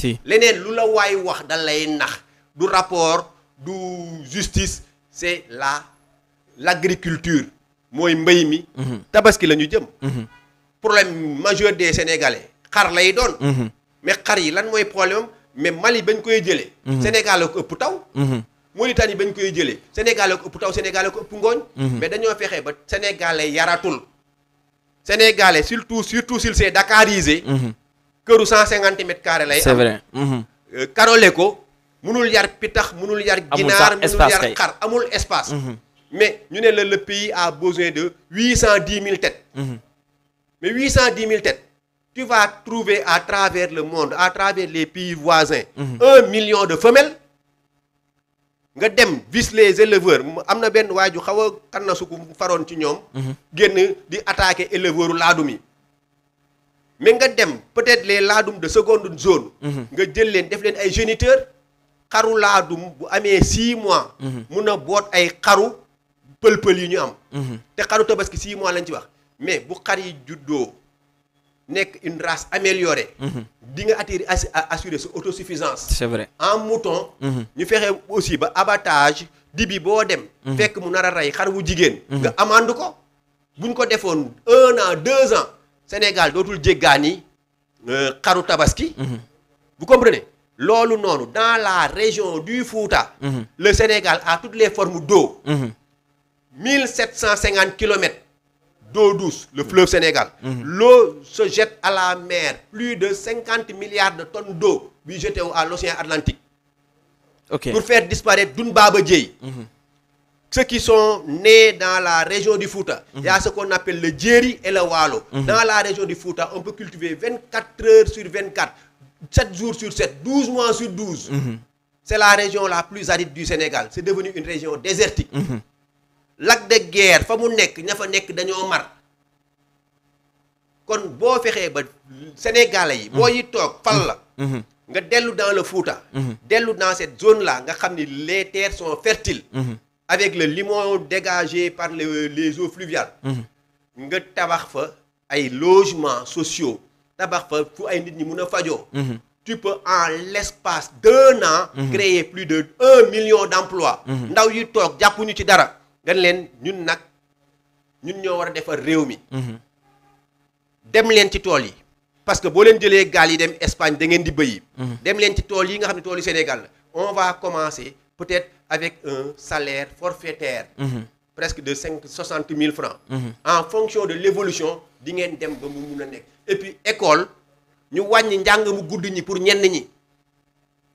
si leneen lu la waay wax da lay nax du rapport du justice c'est l'agriculture mooy mbay mi. tabaski la ñu jëm. problème majeur des Sénégalais xar lay doon. mais xar yi lan mooy problème mais Mali bañ koy jëlee. Sénégal la ko ëpp taw. Mauritanie bañ koy jëlee Sénégal la ko ëpp taw Sénégal la ko ëpp ngooñ. mais dañoo fexe ba Sénégalais yaratul. Sénégalais surtout s'il s'est dakarisé. këru 150 mètres carrés lay am. c'est vrai. karole ko munul yar pitax munul yar. ginaar munul yar xar amul espace. mais ñu ne le pays a besoin de 810 000 têtes. mais 810 000 têtes. tu vas trouver à travers le monde à travers les pays voisins. 1 million de femelles. nga dem vis les éleveurs am na benn waaju xaw a kan na su ko faroon ci ñoom. génn di attaquer éleveurs laadum yi. mais nga dem peut-être les laadum de seconde zone. nga jël leen def leen ay géniteurs. xaru laadum bu amee 6 mois. mun a boot ay xaru pël-pël yi ñu am. te xaru tabaski 6 mois lañ ci wax. mais bu xar yi juddoo nekk une race améliorée. di nga assurer sa autosuffisance. c'est vrai en mouton. ñu fexe aussi ba abattage dibi boo dem. fekk mu nar a rey xar wu jigéen. nga amande ko. buñ ko defoon 1 an 2 ans Sénégal dootul jéggaani xaru tabaski. vous comprenez loolu noonu dans la région du Fouta. le Sénégal a toutes les formes d'eau. 1750 kilomètres. d'eau douce, le fleuve Sénégal. L'eau se jette à la mer. Plus de 50 milliards de tonnes d'eau bi jetées à l'océan Atlantique. Ok. Pour faire disparaître Dounbaba Dièye. Ceux qui sont nés dans la région du Fouta, il y a ce qu'on appelle le Djeri et le Waalo. Dans la région du Fouta, on peut cultiver 24 heures sur 24, 7 jours sur 7, 12 mois sur 12. C'est la région la plus aride du Sénégal. C'est devenu une région désertique. Lac de Guiers fa mu nekk ña fa nekk dañoo mar kon boo fexee ba Sénégalais yi boo yi toog fal la nga dellu dans le Fouta dellu dans cette zone là nga xam ni les terres sont fertiles avec le limon dégagé par les eaux fluviales nga tabax fa ay logements sociaux tabax fa fu ay nit ñi mun a fajoo tu peux en l'espace d'1 an créer plus de 1 million d'emplois ndaw yi toog jàppuñu ci dara gan leen ñun nag ñun ñoo war a defar réew mi dem leen ci tool yi parce que boo leen jëlee gaal yi dem Espagne da ngeen di bëyi dem leen ci tool yi nga xam ne tool yi Sénégal la on va commencer peut-être avec un salaire forfaitaire presque de 60 000 francs en fonction de l'évolution di ngeen dem ba mu mun a nekk et puis école ñu wàññi njàng mu gudd ñi pour ñenn ñi.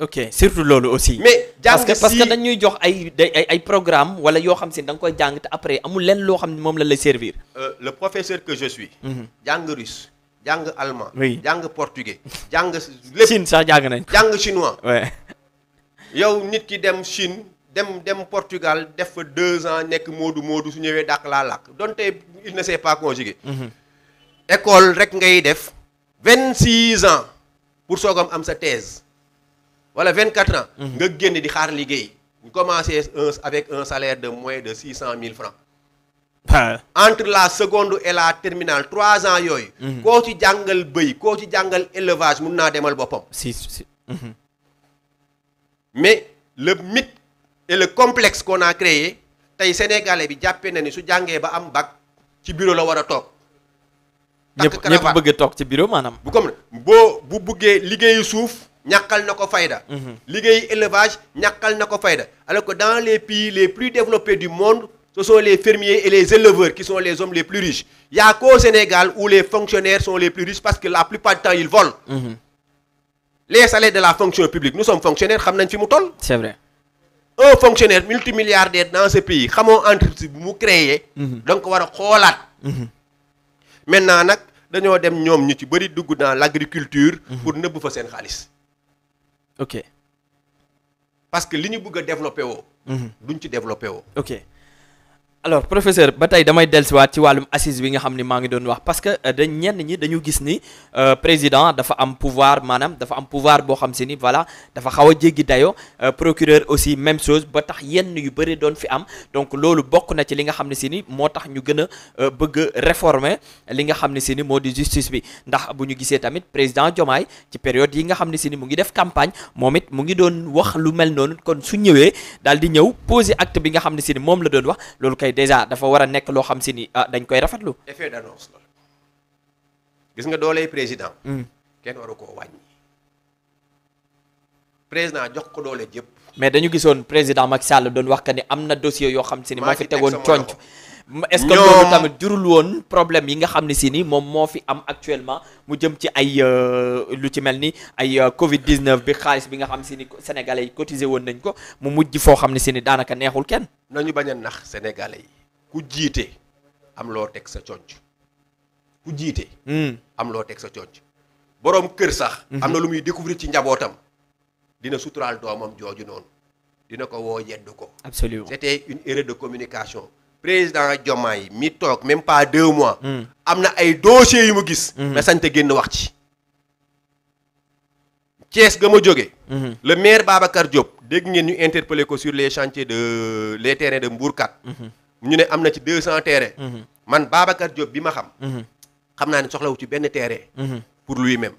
ok surtout loolu aussi. mais jàng parce que dañuy jox ay programme wala yoo xam si da nga koy jàng te après amul lenn loo xam ne moom la lay servir. le professeur que je suis. jàng russe jàng allemand. oui jàng portugais. jàng lépp Chine sax jàng nañ ko. jàng chinois. ouais. yow nit ki dem Chine dem Portugal def fa 2 ans nekk moodu su ñëwee dàq laa làkk donte il ne sait pas conjuguer. école rek ngay def 26 ans pour soogam am sa thèse. wala 24 ans. nga génn di xaar liggéey. ñu commencé avec un salaire de moins de 600 000 francs. entre la seconde et la terminale 3 ans yooyu. koo ci jàngal bëy koo ci jàngal élevage mun naa demal boppam. si. mais le mythe et le complexe qu'on a créé tey sénégalais bi jàppee na ni su jàngee ba am bac ci bureau la war a toog. ñëpp bëgg a toog ci bureau maanaam. bu comme bu buggee liggéeyu suuf. ñàkkal na ko fayda. liggéey élevage ñàkkal na ko fayda. alors que dans les pays les plus développés du monde ce sont les fermiers et les éleveurs qui sont les hommes les plus riches. Il y a qu'au Sénégal où les fonctionnaires sont les plus riches parce que la plupart du temps ils volent. Les salaires de la fonction publique nous sommes fonctionnaires xam nañ fi mu toll. c'est vrai. Un fonctionnaire multimilliardaire dans ce pays xamoo entreprise bu mu créé. donc war a xoolaat. maintenant nag dañoo dem ñoom ñu ci bëri dugg dans l'agriculture. pour nëbb fa seen xaalis. ok. parce que li ñu bëgg a développé woo. duñ ci développé woo. ok alors professeur ba tey damay dellusiwaat ci wàllum assise bi nga xam ni maa ngi doon wax parce que dañ ñenn ñi dañu gis ni président dafa am pouvoir maanaam dafa am pouvoir boo xam si ni voilà dafa xaw a jéggi dayo procureur aussi même chose ba tax yenn yu bëri doon fi am donc loolu bokk na ci li nga xam ne si ni moo tax ñu gën a bëgg a réformer li nga xam ne si ni moo di justice bi ndax bu ñu gisee tamit président Diomaye ci période yi nga xam ne si ni mu ngi def campagne moom it mu ngi doon wax lu mel noonu kon su ñëwee daal di ñëw poser acte bi nga xam ne si ni moom la doon wax loolu kay déjà dafa war a nekk loo xam si ni dañ koy rafetlu. effet d'annonce la gis nga dooley président. kenn waru koo wàññi. président jox ko doole jëpp. mais dañu gisoon président Macky Sall doon wax que ni am na dossier yoo xam si ni moo fi tegoon conc est-ce que loolu tamit jurul woon problème yi nga xam ne si ni moom moo fi am actuellement mu jëm ci ay lu ci mel ni ay Covid 19 bi xaalis bi nga xam si ni sénégalais yi cotisé woon nañ ko mu mujj foo xam ne si ni daanaka neexul kenn. nañu bañ a nax sénégalais yi ku jiite am loo teg sa conc ku jiite. am loo teg sa conc boroom kër sax. am na lu muy découvrir ci njabootam dina suturaal doomam jooju noonu dina ko woo yedd ko. absolument c'était une erreur de communication. président Diomaye mi toog même pas 2 mois. am na ay dossiers yu mu gis. mais sañ te génn wax ci. Thiès ga ma jóge le maire Babacar Diop dégg ngeen ñu interpellé ko sur les chantiers de les terrains de Mbourkat. ñu ne am na ci 200 terrains. man Babacar Diop bi ma xam. xam naa ne soxlawu ci benn terrain. pour lui-même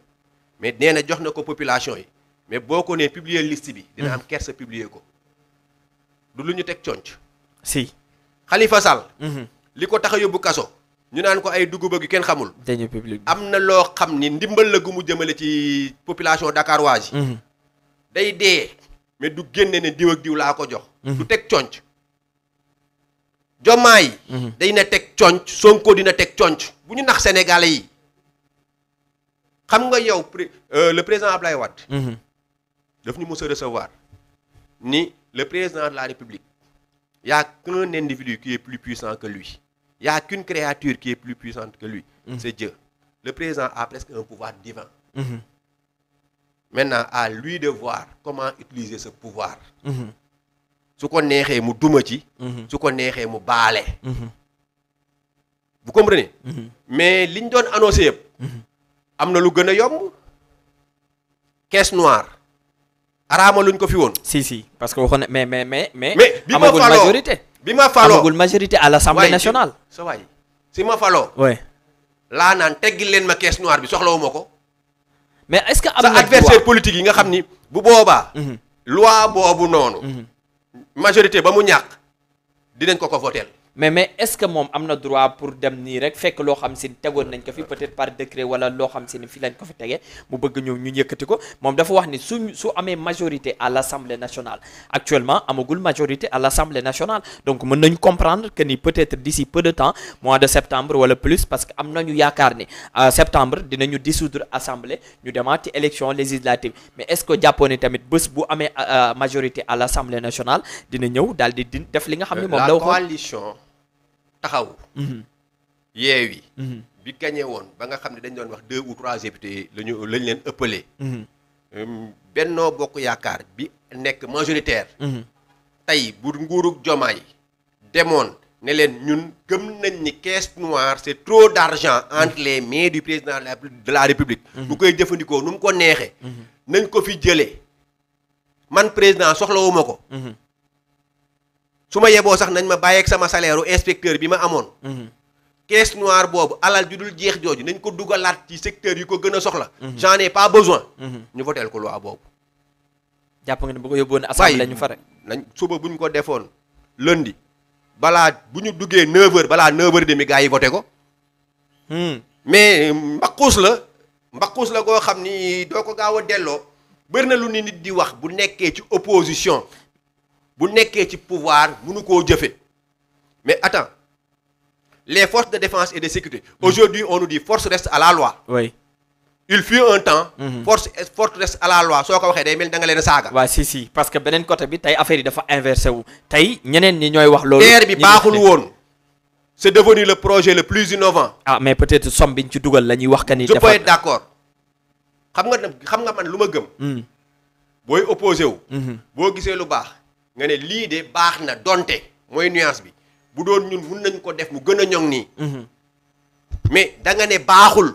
mais nee na jox na ko population yi mais boo ko nee publier liste bi. dina am kersa publier ko. du lu ñu teg conc si. Khalifa Sall. li ko tax a yóbbu kaso. ñu naan ko ay dugub gi kenn xamul. dañu public am na loo xam ni ndimbal la gu mu jëmale ci population dakaroise yi. day dee mais du génne ne diw ak diw laa ko jox. du teg conc. Diomaye. day na teg conc Sonko dina teg conc bu ñu nax sénégalais yi. xam nga yow le président Ablaye Wade. daf ñu mës a recevoir ni le président de la République. Il n'y a qu'un individu qui est plus puissant que lui. Il n'y a qu'une créature qui est plus puissante que lui. C'est Dieu. Le président a presque un pouvoir divin. Maintenant, à lui de voir comment utiliser ce pouvoir. Su ko neexee mu duma ci. Su ko neexee mu baale. Vous comprenez? Mais liñ doon annoncé yëpp. am na lu gën a yomb. caisse noire. araama luñ ko fi woon. si parce que waxoon mais bi ma amagul faloo majorité. bi ma faloo amagul majorité à l'Assemblée nationale. sa waay si ma faloo. oui. laa naan teggil leen ma caisse noire bi soxlawuma ko. mais est-ce que am sa na adversaire politique yi nga xam ni bu boobaa. loi boobu noonu. majorité ba mu ñàkk dinañ ko voteel. mais est-ce que moom am na droit pour dem nii rek fekk loo xam si ni tegoon nañ ko fi peut-être par décret wala loo xam si ni fi lañ ko fi tegee mu bëgg ñëw ñu yëkkati ko moom dafa wax ni su amee majorité à l'Assemblée nationale actuellement amagul majorité à l'Assemblée nationale donc mën nañu comprendre que ni peut-être d'ici peu de temps mois de septembre wala plus parce que am nañu yaakaar ni septembre dinañu dissoudre assemblée ñu demaat ci élection législative mais est-ce que jàppoo ni tamit bés bu amee majorité à l'Assemblée nationale dina ñëw daal di def li nga xam ni moom la coalition taxaw Yewwi bi gagné woon ba nga xam ne dañ doon wax 2 ou 3 députés lañ leen ëppalee. Benno Bokk Yaakaar bi nekk majoritaire. tey bu nguurug Diomaye demoon ne leen ñun gëm nañ ni caisse noire c'est trop d'argent entre les mains du président de la République. bu koy jëfandikoo nu mu ko neexee. nañ ko fi jëlee man président soxlawuma ko. su ma yeboo sax nañ ma bàyyeeg sama salaire u inspecteur bi ma amoon. caisse noire boobu alal ju dul jeex jooju nañ ko dugalaat ci secteur yi ko gën a soxla. j'en ai pas besoin. ñu voteel ko loi boobu. jàpp nga ne bu ko yóbbuwoon assemblée ñu fare. nañ suba bu ñu ko defoon lundi balaa bu ñu duggee 9h balaa 9h30 gars yi voté ko. mais mbaqus la koo xam ni doo ko gaaw a delloo bëri na lu ni nit di wax bu nekkee ci opposition. bu nekkee ci pouvoir mënu koo jëfe mais attends les forces de défense et de sécurité aujourd'hui on nous dit force reste à la loi. oui. il fut un temps. force reste à la loi soo ko waxee day mel da nga leen a saaga. waaw si parce que beneen côté bi tey affaire yi dafa inversé wu tey ñeneen ñi ñooy wax loolu. terre bi baaxul woon. c'est devenu le projet le plus innovant. ah mais peut-être somme biñ ci dugal la ñuy wax que ni. je peux être d'accord xam nga man lu ma gëm. booy opposé wu. boo gisee lu baax. nga ne lii de baax na donte mooy nuance bi bu doon ñun mun nañ ko def mu gën a ñoŋ nii. mais da nga ne baaxul.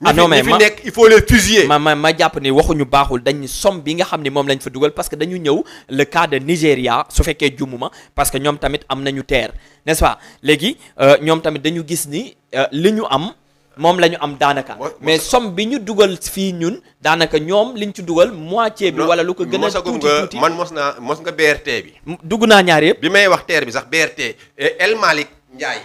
non mais ñi fi nekk il faut les fusiller. ma jàpp ni waxuñu baaxul dañ somme bi nga xam ni moom lañ fa dugal parce que dañu ñëw le cas de Nigéria su fekkee jumuma parce que ñoom tamit am nañu terre n'est-ce pas léegi ñoom tamit dañu gis ni li ñu am moom la ñu am daanaka. mais somme bi ñu dugal fii ñun daanaka ñoom liñ ci dugal moitié bi. wala lu ko gën a tuuti man mos nga BRT bi. dugg naa ñaar yëpp. bi may wax terre bi sax BRT El Malick Ndiaye.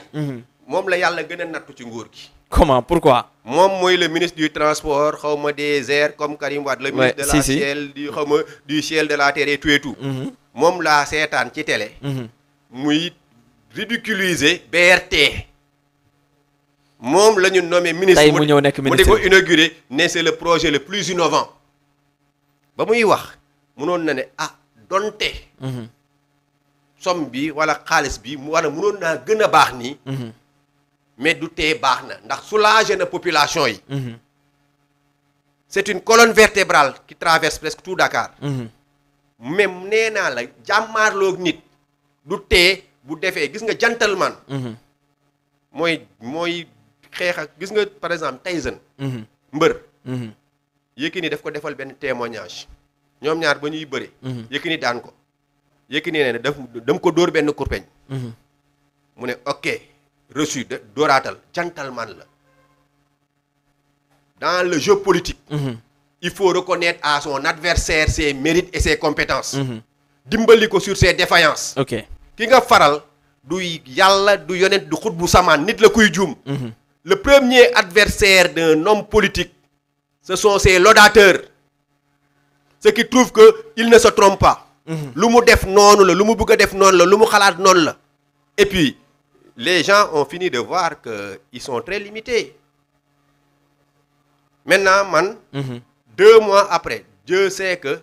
moom la yàlla gën a nattu ci nguur gi. comment pourquoi. moom mooy le ministre du transport xaw ma des airs comme Karim Wade. le ministre de la ciel du xaw ma du ciel de la terre et tout et tout. moom laa seetaan ci télé. muy ridiculiser BRT. moom la ñu nommé ministre. tey mu ñëw nekk ministre mu di ko inauguré ne c'est le projet le plus innovant. ba muy wax munoon na ne donte. somme bi wala xaalis bi mu war a munoon naa gën a baax nii. mais du tee baax na ndax soulager na population yi. c'est une colonne vertébrale qui traverse presque tout Dakar. même nee naa la jàmmaarloog nit du tee bu defee gis nga gentleman. mooy xeex ak gis nga par exemple Tyson. mbër. Yékini daf ko defal benn témoignage ñoom ñaar ba ñuy bëre. Yékini daan ko. Yékini nee na dam ko dóor benn kurpeñ. mu ne ok. reçu de dooraatal gentleman la dans le jeu politique. Il faut reconnaître à son adversaire ses mérites et ses compétences. dimbali ko sur ses défaillances. ok ki nga faral du yàlla du yonent du xut bu samaan nit la kuy juum. le premier adversaire d'un homme politique ce sont ses laudateurs ceux qui trouvent que il ne se trompe pas. lu mu def noonu la lu mu bëgg a def noonu la lu mu xalaat noonu la et puis. Les gens ont fini de voir qu'ils sont très limités. Maintenant, man, 2 mois après, Dieu sait que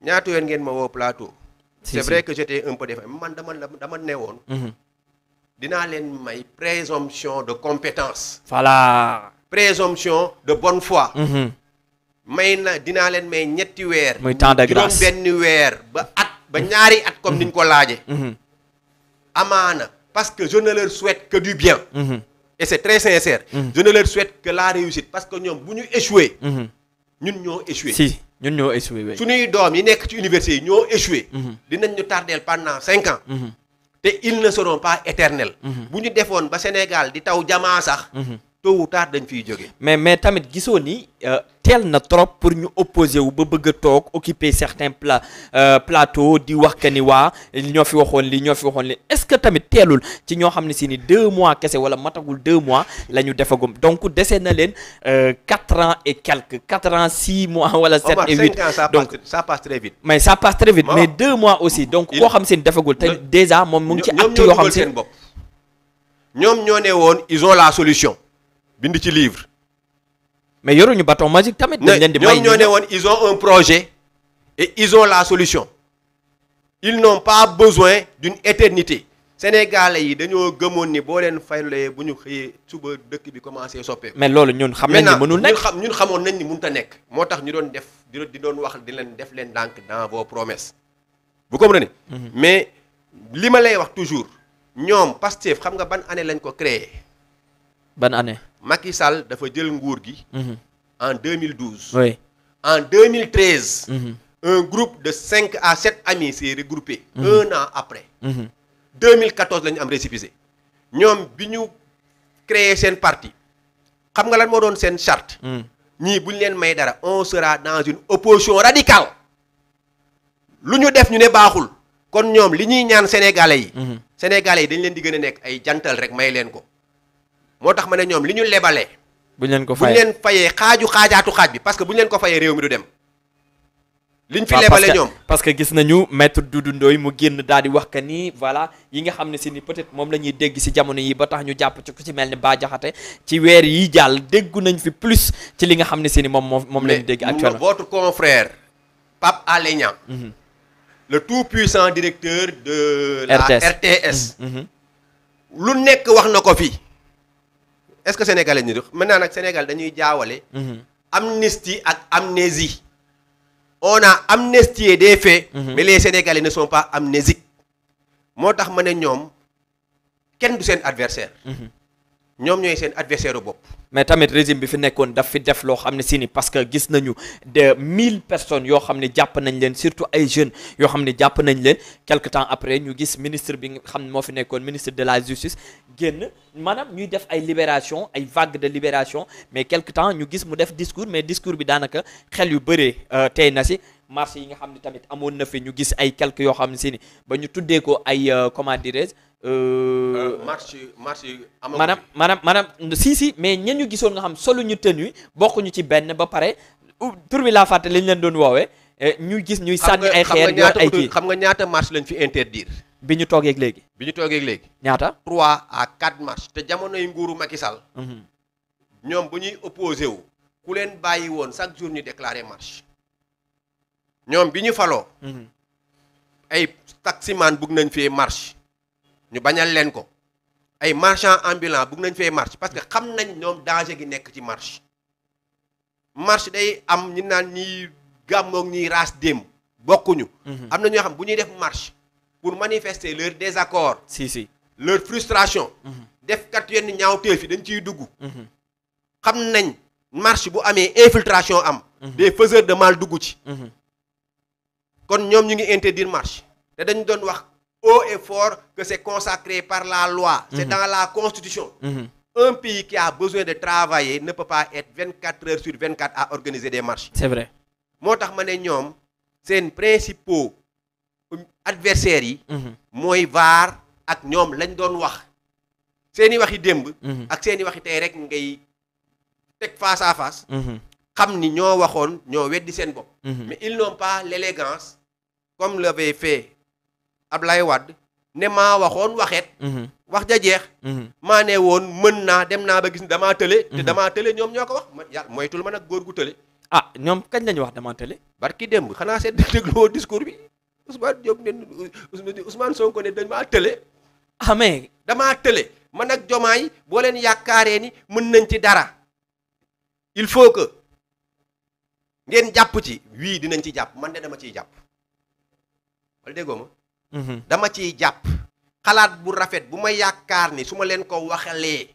ñaata yoon ngeen ma woo plateau. C'est vrai que j'étais un peu défaillant. Man dama newoon. dinaa leen may présomption de compétence. Voilà. Présomption de bonne foi. dinaa leen may ñetti weer. muy temps de grâce juróom benn weer ba ñaari at comme niñ ko laaje. amaana. Parce que je ne leur souhaite que du bien. Et c'est très sincère. Je ne leur souhaite que la réussite. Parce que ñoom bu ñu échoué. ñun ñoo échoué. si ñun ñoo échoué oui. suñuy doom yi nekk ci université yi ñoo échoué. dinañ ñu tardeel pendant 5 ans. te ils ne seront pas éternels. bu ñu defoon ba Sénégal di taw jamaa sax. tôt ou tard dañ fiy jóge. mais tamit gisoo ni teel na trop pour ñu opposer wu ba bëgg a toog occuper certains plateaux di wax que ni waa ñoo fi waxoon li ñoo fi waxoon li est-ce que tamit teelul ci ñoo xam ne si ni 2 mois kese wala matagul 2 mois la ñu defagum donc dese na leen 4 ans et quelques 4 ans 6 mois wala 7 et 8 donc ça passe très vite. mais ça passe très vite mais 2 mois aussi donc koo xam si ni defagul te déjà moom mu ngi ci acte yoo xam si seen bopp ñoom ñoo ne woon ils ont la solution. bind ci livre. mais yoruñu bâton magique tamit. dañ leen di may ñoom ñoo ne woon ils ont un projet et ils ont la solution. ils n'ont pas besoin d'une éternité. Sénégalais yi dañoo gëmoon ni boo leen faylee bu ñu xëyee suba dëkk bi commencé soppeeku. mais loolu ñun xam nañ ni mënul nekk ñun xamoon nañ ni mënut a nekk. moo tax ñu doon def di doon wax di leen def leen ndànk dans vos promesses. vous comprenez. mais li ma lay wax toujours ñoom Pastef xam nga ban année lañ ko créé. ban année. Macky Sall dafa jël nguur gi. en 2012. oui. en 2013. un groupe de 5 à 7 amis s'est regroupé. 1 an après. 2014 la ñu am récépissé. ñoom bi ñu créé seen parti xam nga lan moo doon seen charte. ñii bu ñu leen may dara on sera dans une opposition radicale. lu ñu def ñu ne baaxul. kon ñoom li ñuy ñaan sénégalais yi. sénégalais yi dañ leen di gën a nekk ay jantal rek may leen ko. moo tax ma ne ñoom li ñu lebalee. bu ñu leen ko fayee xaajaatu xaaj bi parce que bu ñu leen ko fayee réew mi du dem. liñ fi lebale ñoom parce que gis nañu maître Doudou Ndoye mu génn daal di wax que ni voilà yi nga xam ne si ni peut-être moom la ñuy dégg si jamono yi ba tax ñu jàpp ci ku ci mel ni Bah Diakhaté ci weer yi jàll déggu nañ fi plus ci li nga xam ne si ni moom lañu dégg actuellement. votre confrère Pape Alé Niang le tout puissant directeur de la RTS lu nekk wax na ko fi. est-ce que sénégalais ñu def maintenant nag Sénégal dañuy jaawale. amnistie ak amnésie. on a amnistié des faits. mais les Sénégalais ne sont pas amnésiques. moo tax ma ne ñoom kenn du seen adversaire ñoom ñooy seen adversaire bopp. mais tamit régime bi fi nekkoon daf fi def loo xam ne si ni parce que gis nañu de 1000 personnes yoo xam ne jàpp nañ leen surtout ay jeunes yoo xam ne jàpp nañ leen quelque temps après ñu gis ministre bi nga xam ne moo fi nekkoon ministre de la justice génn maanaam ñuy def ay libération ay vague de libération mais quelque temps ñu gis mu def discours mais discours bi daanaka xel yu bëree tey na si marché yi nga xam ne tamit amoon na fi ñu gis ay quelques yoo xam ne si ni ba ñu tuddee ko ay comment dirais-je marche maanaam si mais ñen ñu gisoon nga xam solo ñu tenue bokkuñu ci benn ba pare tur bi laa fàtte lañ leen doon woowee ñu gis ñuy sànni ay xeer yor ay kii xam nga ñaata marche lañ fi interdire bi ñu toogeeg léegi ñaata 3 à 4 marches te jamonoy nguuru Macky Sall ñoom bu ñuy opposé wu ku leen bàyyi woon chaque jour ñu déclarer marche ñoom bi ñu faloo ay taximan bugg nañ fee marche ñu bañal leen ko ay marchand ambulant bugg nañ fee marche parce que xam nañ ñoom danger gi nekk ci marche day am ñu naan ñiy gàmmoog ñiy raas déem bokkuñu am na ñoo xam bu ñuy def marche pour manifester leur désaccord leur frustration def kat yenn ñaawteef yi dañ ciy dugg xam nañ marche bu amee infiltration am des faiseurs de mal dugg ci kon ñoom ñu ngi interdire marche te dañu doon wax haut et fort que c'est consacré par la loi c'est dans la constitution un pays qui a besoin de travailler ne peut pas être 24 heures sur 24 à organiser des marches c'est vrai moo tax ma ne ñoom seen principaux adversaires yi mooy VAR ak ñoom lañ doon wax seeni waxi démb ak seeni waxi tey rek ngay teg face à face xam ni ñoo waxoon ñoo weddi seen bopp mais ils n'ont pas l'élégance comme l'avait fait Ablaye Wade ne maa waxoon waxeet wax ja jeex maa ne woon mën naa dem naa ba gis ni damaa tële te damaa tële ñoom ñoo ko wax ma yàlla moytul ma nag góor gu tële ñoom kañ lañu wax damaa tële barki démb xanaa seet dégloo discours bi Ousmane Diop ne Ousmane Sonko ne damaa tële mais damaa tële man ak Jomaay boo leen yaakaaree ni mën nañ ci dara il faut que ngeen jàpp ci wii dinañ ci jàpp man de dama ciy jàpp wala déggoo ma dama ciy jàpp xalaat bu rafet bu ma yaakaar ni su ma leen ko waxalee